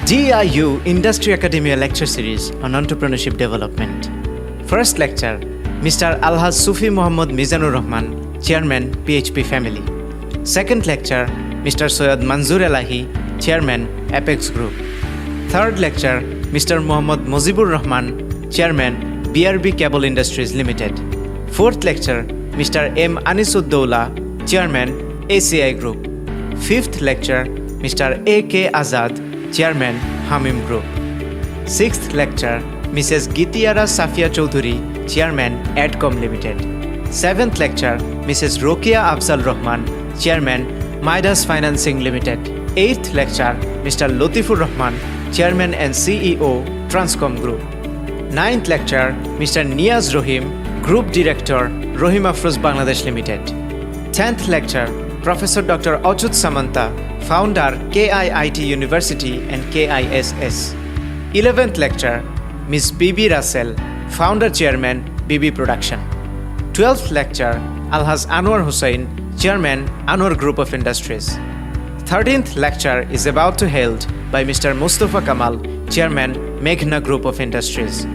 DIU Industry Academia Lecture Series on Entrepreneurship Development. First lecture, Mr. Alhaj Sufi Muhammad Mizanur Rahman, Chairman, PHP Family. Second lecture, Mr. Soyad Manzoor Elahi, Chairman, Apex Group. Third lecture, Mr. Muhammad Mujibur Rahman, Chairman, BRB Cable Industries Limited. Fourth lecture, Mr. M. Anisuddoula, Chairman, ACI Group. Fifth lecture, Mr. A.K. Azad, Chairman, Hamim Group. Sixth lecture, Mrs. Gitiara Safia Choudhury, Chairman, Adcom Limited. Seventh lecture, Mrs. Rokia Afzal Rahman, Chairman, Midas Financing Limited. Eighth lecture, Mr. Latifur Rahman, Chairman and CEO, Transcom Group. Ninth lecture, Mr. Niaz Rohim, Group Director, Rohim Afroz Bangladesh Limited. 10th lecture, Professor Dr. Achut Samanta, Founder, KIIT University and KISS. 11th lecture, Ms. Bibi Russell, Founder Chairman, Bibi Production. 12th lecture, Alhaj Anwar Hussain, Chairman, Anwar Group of Industries. 13th lecture is about to held by Mr. Mustafa Kamal, Chairman, Meghna Group of Industries.